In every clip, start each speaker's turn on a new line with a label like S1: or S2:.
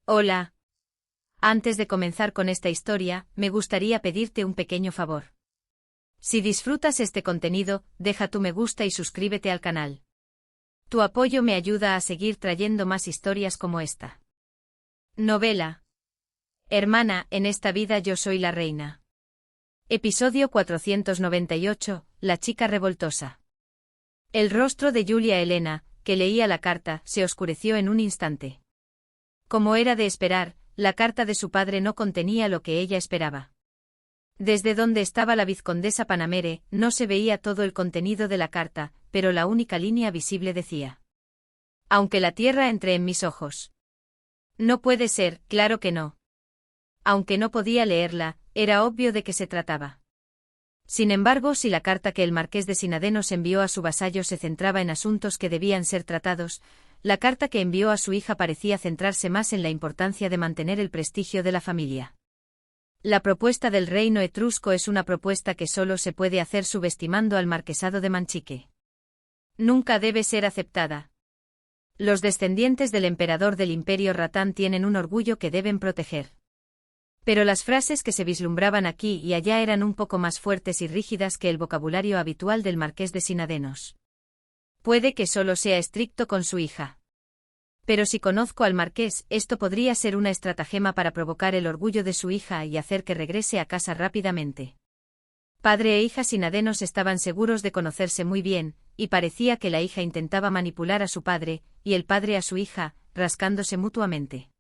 S1: Hola. Antes de comenzar con esta historia, me gustaría pedirte un pequeño favor. Si disfrutas este contenido, deja tu me gusta y suscríbete al canal. Tu apoyo me ayuda a seguir trayendo más historias como esta. Novela. Hermana, en esta vida yo soy la reina. Episodio 498, La chica revoltosa. El rostro de Julia Elena, que leía la carta, se oscureció en un instante. Como era de esperar, la carta de su padre no contenía lo que ella esperaba. Desde donde estaba la vizcondesa Panamere, no se veía todo el contenido de la carta, pero la única línea visible decía: aunque la tierra entre en mis ojos. No puede ser, claro que no. Aunque no podía leerla, era obvio de qué se trataba. Sin embargo, si la carta que el marqués de Sinadenos envió a su vasallo se centraba en asuntos que debían ser tratados, la carta que envió a su hija parecía centrarse más en la importancia de mantener el prestigio de la familia. La propuesta del reino etrusco es una propuesta que solo se puede hacer subestimando al marquesado de Manchique. Nunca debe ser aceptada. Los descendientes del emperador del Imperio Ratán tienen un orgullo que deben proteger. Pero las frases que se vislumbraban aquí y allá eran un poco más fuertes y rígidas que el vocabulario habitual del marqués de Sinadenos. Puede que solo sea estricto con su hija. Pero si conozco al marqués, esto podría ser una estratagema para provocar el orgullo de su hija y hacer que regrese a casa rápidamente. Padre e hija Sinadenos estaban seguros de conocerse muy bien, y parecía que la hija intentaba manipular a su padre, y el padre a su hija, rascándose mutuamente.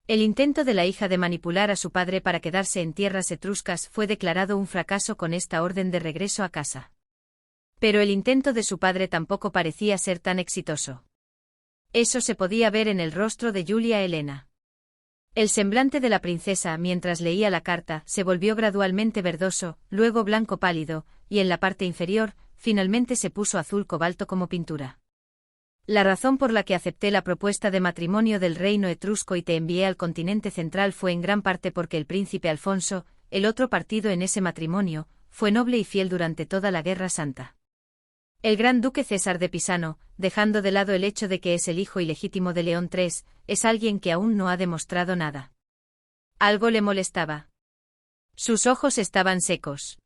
S1: El intento de la hija de manipular a su padre para quedarse en tierras etruscas fue declarado un fracaso con esta orden de regreso a casa. Pero el intento de su padre tampoco parecía ser tan exitoso. Eso se podía ver en el rostro de Julia Elena. El semblante de la princesa mientras leía la carta se volvió gradualmente verdoso, luego blanco pálido, y en la parte inferior, finalmente se puso azul cobalto como pintura. La razón por la que acepté la propuesta de matrimonio del reino etrusco y te envié al continente central fue en gran parte porque el príncipe Alfonso, el otro partido en ese matrimonio, fue noble y fiel durante toda la Guerra Santa. El gran duque César de Pisano, dejando de lado el hecho de que es el hijo ilegítimo de León III, es alguien que aún no ha demostrado nada. Algo le molestaba. Sus ojos estaban secos.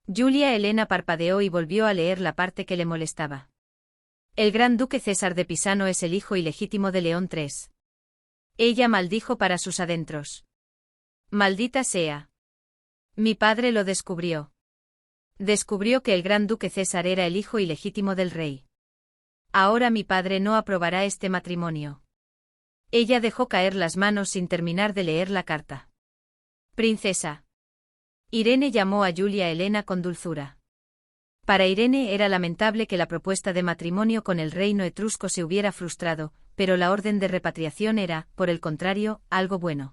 S1: Julia Elena parpadeó y volvió a leer la parte que le molestaba. El gran duque César de Pisano es el hijo ilegítimo de León III. Ella maldijo para sus adentros. Maldita sea. Mi padre lo descubrió. Descubrió que el gran duque César era el hijo ilegítimo del rey. Ahora mi padre no aprobará este matrimonio. Ella dejó caer las manos sin terminar de leer la carta. Princesa. Irene llamó a Julia Elena con dulzura. Para Irene era lamentable que la propuesta de matrimonio con el reino etrusco se hubiera frustrado, pero la orden de repatriación era, por el contrario, algo bueno.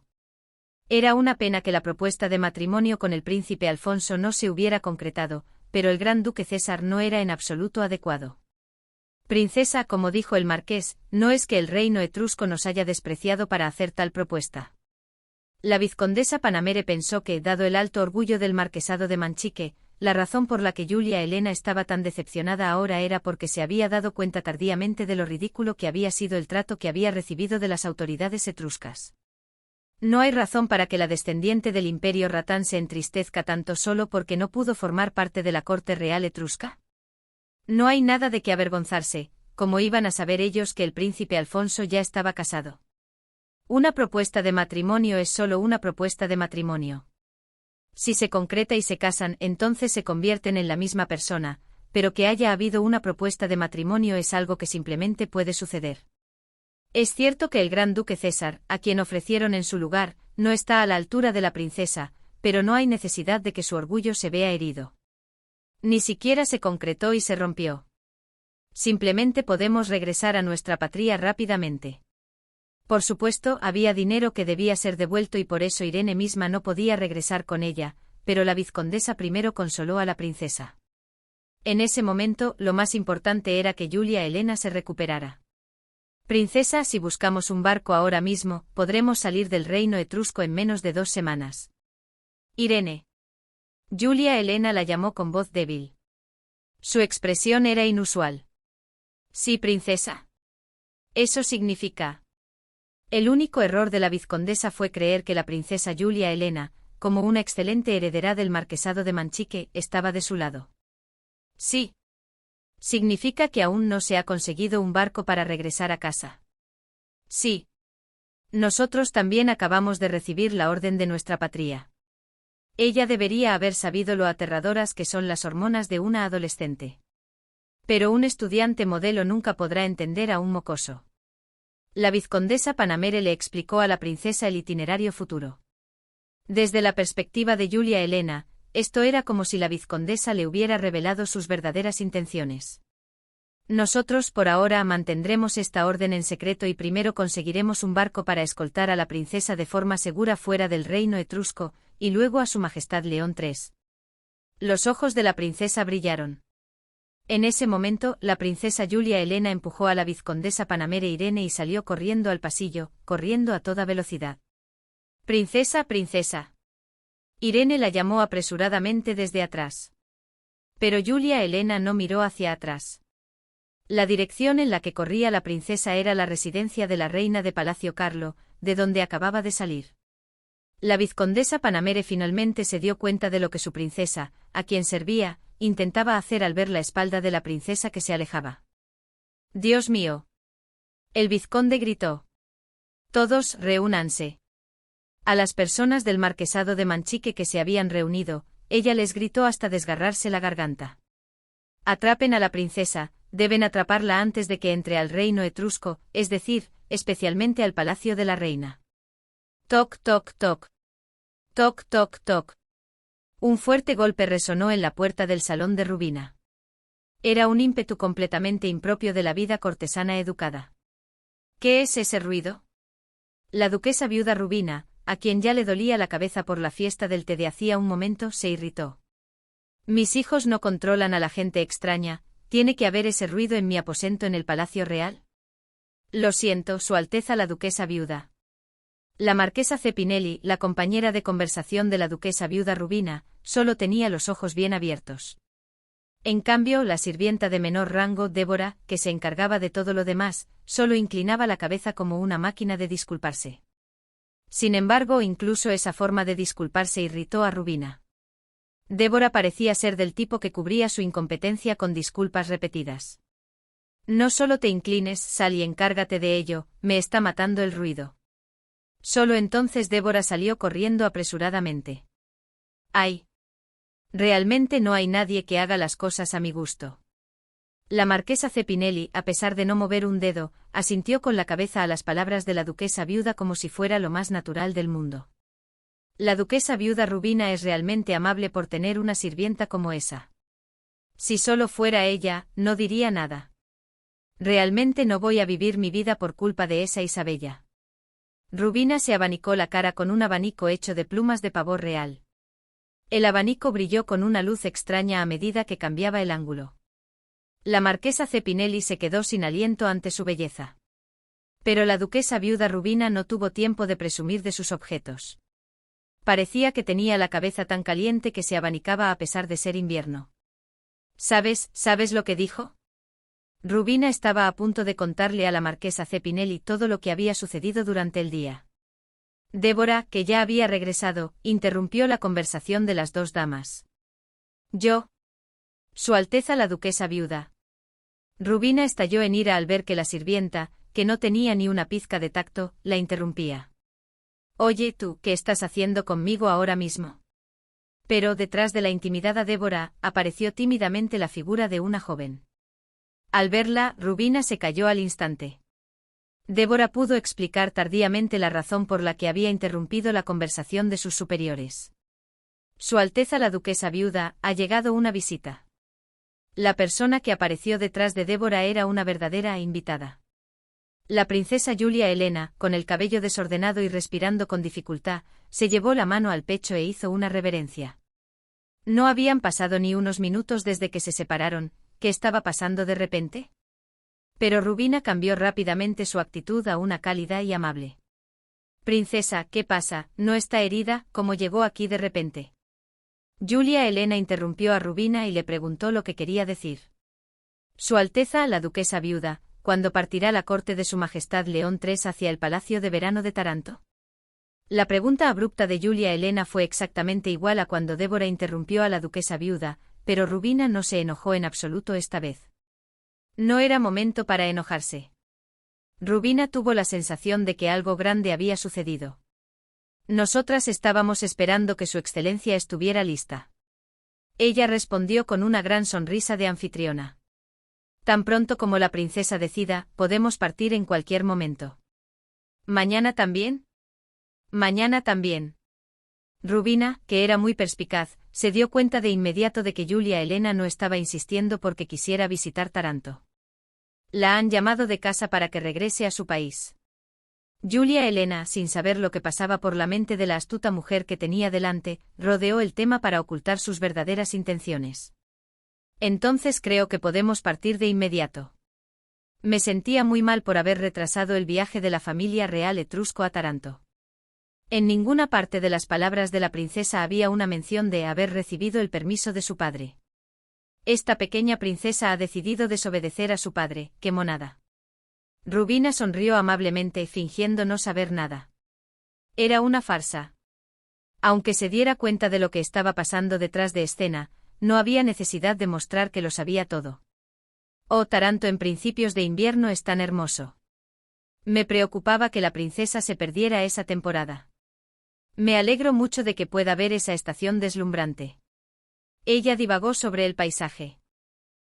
S1: Era una pena que la propuesta de matrimonio con el príncipe Alfonso no se hubiera concretado, pero el gran duque César no era en absoluto adecuado. Princesa, como dijo el marqués, no es que el reino etrusco nos haya despreciado para hacer tal propuesta. La vizcondesa Panamere pensó que, dado el alto orgullo del marquesado de Manchique, la razón por la que Julia Elena estaba tan decepcionada ahora era porque se había dado cuenta tardíamente de lo ridículo que había sido el trato que había recibido de las autoridades etruscas. No hay razón para que la descendiente del Imperio Ratán se entristezca tanto solo porque no pudo formar parte de la corte real etrusca. No hay nada de qué avergonzarse, como iban a saber ellos que el príncipe Alfonso ya estaba casado. Una propuesta de matrimonio es solo una propuesta de matrimonio. Si se concreta y se casan, entonces se convierten en la misma persona, pero que haya habido una propuesta de matrimonio es algo que simplemente puede suceder. Es cierto que el gran duque César, a quien ofrecieron en su lugar, no está a la altura de la princesa, pero no hay necesidad de que su orgullo se vea herido. Ni siquiera se concretó y se rompió. Simplemente podemos regresar a nuestra patria rápidamente. Por supuesto, había dinero que debía ser devuelto y por eso Irene misma no podía regresar con ella, pero la vizcondesa primero consoló a la princesa. En ese momento, lo más importante era que Julia Elena se recuperara. Princesa, si buscamos un barco ahora mismo, podremos salir del reino etrusco en menos de 2 semanas. Irene. Julia Elena la llamó con voz débil. Su expresión era inusual. Sí, princesa. Eso significa. El único error de la vizcondesa fue creer que la princesa Julia Elena, como una excelente heredera del marquesado de Manchique, estaba de su lado. Sí. Significa que aún no se ha conseguido un barco para regresar a casa. Sí. Nosotros también acabamos de recibir la orden de nuestra patria. Ella debería haber sabido lo aterradoras que son las hormonas de una adolescente. Pero un estudiante modelo nunca podrá entender a un mocoso. La vizcondesa Panamere le explicó a la princesa el itinerario futuro. Desde la perspectiva de Julia Elena, esto era como si la vizcondesa le hubiera revelado sus verdaderas intenciones. Nosotros por ahora mantendremos esta orden en secreto y primero conseguiremos un barco para escoltar a la princesa de forma segura fuera del reino etrusco, y luego a su majestad León III. Los ojos de la princesa brillaron. En ese momento, la princesa Julia Elena empujó a la vizcondesa Panamere Irene y salió corriendo al pasillo, corriendo a toda velocidad. «Princesa, princesa». Irene la llamó apresuradamente desde atrás. Pero Julia Elena no miró hacia atrás. La dirección en la que corría la princesa era la residencia de la reina de Palacio Carlo, de donde acababa de salir. La vizcondesa Panamere finalmente se dio cuenta de lo que su princesa, a quien servía, intentaba hacer al ver la espalda de la princesa que se alejaba. «¡Dios mío!». El vizconde gritó. «Todos reúnanse». A las personas del marquesado de Manchique que se habían reunido, ella les gritó hasta desgarrarse la garganta. «Atrapen a la princesa, deben atraparla antes de que entre al reino etrusco, es decir, especialmente al palacio de la reina». Toc, toc, toc. Toc, toc, toc. Un fuerte golpe resonó en la puerta del salón de Rubina. Era un ímpetu completamente impropio de la vida cortesana educada. ¿Qué es ese ruido? La duquesa viuda Rubina, a quien ya le dolía la cabeza por la fiesta del té de hacía un momento, se irritó. Mis hijos no controlan a la gente extraña, ¿tiene que haber ese ruido en mi aposento en el Palacio Real? Lo siento, Su Alteza la duquesa viuda. La marquesa Cepinelli, la compañera de conversación de la duquesa viuda Rubina, solo tenía los ojos bien abiertos. En cambio, la sirvienta de menor rango, Débora, que se encargaba de todo lo demás, solo inclinaba la cabeza como una máquina de disculparse. Sin embargo, incluso esa forma de disculparse irritó a Rubina. Débora parecía ser del tipo que cubría su incompetencia con disculpas repetidas. No solo te inclines, sal y encárgate de ello, me está matando el ruido. Solo entonces Débora salió corriendo apresuradamente. ¡Ay! Realmente no hay nadie que haga las cosas a mi gusto. La marquesa Cepinelli, a pesar de no mover un dedo, asintió con la cabeza a las palabras de la duquesa viuda como si fuera lo más natural del mundo. La duquesa viuda Rubina es realmente amable por tener una sirvienta como esa. Si solo fuera ella, no diría nada. Realmente no voy a vivir mi vida por culpa de esa Isabella. Rubina se abanicó la cara con un abanico hecho de plumas de pavor real. El abanico brilló con una luz extraña a medida que cambiaba el ángulo. La marquesa Cepinelli se quedó sin aliento ante su belleza. Pero la duquesa viuda Rubina no tuvo tiempo de presumir de sus objetos. Parecía que tenía la cabeza tan caliente que se abanicaba a pesar de ser invierno. ¿Sabes lo que dijo? Rubina estaba a punto de contarle a la marquesa Cepinelli todo lo que había sucedido durante el día. Débora, que ya había regresado, interrumpió la conversación de las dos damas. Yo. Su Alteza la duquesa viuda. Rubina estalló en ira al ver que la sirvienta, que no tenía ni una pizca de tacto, la interrumpía. Oye tú, ¿qué estás haciendo conmigo ahora mismo? Pero detrás de la intimidada Débora, apareció tímidamente la figura de una joven. Al verla, Rubina se calló al instante. Débora pudo explicar tardíamente la razón por la que había interrumpido la conversación de sus superiores. Su Alteza la duquesa viuda, ha llegado una visita. La persona que apareció detrás de Débora era una verdadera invitada. La princesa Julia Elena, con el cabello desordenado y respirando con dificultad, se llevó la mano al pecho e hizo una reverencia. No habían pasado ni unos minutos desde que se separaron. ¿Qué estaba pasando de repente? Pero Rubina cambió rápidamente su actitud a una cálida y amable. Princesa, ¿qué pasa? ¿No está herida? ¿Cómo llegó aquí de repente? Julia Elena interrumpió a Rubina y le preguntó lo que quería decir. Su Alteza, la duquesa viuda, cuando partirá la corte de Su Majestad León III hacia el Palacio de Verano de Taranto? La pregunta abrupta de Julia Helena fue exactamente igual a cuando Débora interrumpió a la duquesa viuda, pero Rubina no se enojó en absoluto esta vez. No era momento para enojarse. Rubina tuvo la sensación de que algo grande había sucedido. Nosotras estábamos esperando que Su Excelencia estuviera lista. Ella respondió con una gran sonrisa de anfitriona. Tan pronto como la princesa decida, podemos partir en cualquier momento. ¿Mañana también? Mañana también. Rubina, que era muy perspicaz, se dio cuenta de inmediato de que Julia Helena no estaba insistiendo porque quisiera visitar Taranto. La han llamado de casa para que regrese a su país. Julia Helena, sin saber lo que pasaba por la mente de la astuta mujer que tenía delante, rodeó el tema para ocultar sus verdaderas intenciones. Entonces creo que podemos partir de inmediato. Me sentía muy mal por haber retrasado el viaje de la familia real etrusco a Taranto. En ninguna parte de las palabras de la princesa había una mención de haber recibido el permiso de su padre. Esta pequeña princesa ha decidido desobedecer a su padre, ¡qué monada! Rubina sonrió amablemente, fingiendo no saber nada. Era una farsa. Aunque se diera cuenta de lo que estaba pasando detrás de escena, no había necesidad de mostrar que lo sabía todo. Oh, Taranto en principios de invierno es tan hermoso. Me preocupaba que la princesa se perdiera esa temporada. Me alegro mucho de que pueda ver esa estación deslumbrante. Ella divagó sobre el paisaje.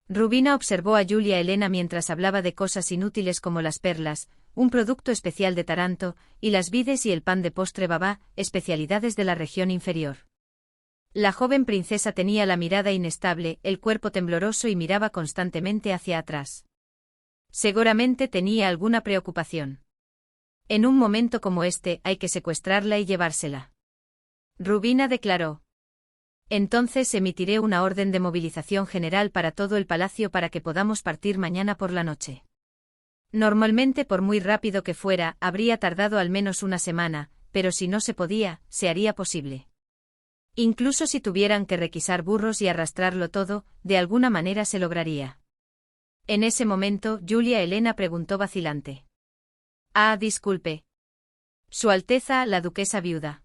S1: Rubina observó a Julia Helena mientras hablaba de cosas inútiles como las perlas, un producto especial de Taranto, y las vides y el pan de postre babá, especialidades de la región inferior. La joven princesa tenía la mirada inestable, el cuerpo tembloroso y miraba constantemente hacia atrás. Seguramente tenía alguna preocupación. En un momento como este hay que secuestrarla y llevársela. Rubina declaró. Entonces emitiré una orden de movilización general para todo el palacio para que podamos partir mañana por la noche. Normalmente, por muy rápido que fuera, habría tardado al menos una semana, pero si no se podía, se haría posible. Incluso si tuvieran que requisar burros y arrastrarlo todo, de alguna manera se lograría. En ese momento, Julia Helena preguntó vacilante. Ah, disculpe. Su Alteza, la duquesa viuda.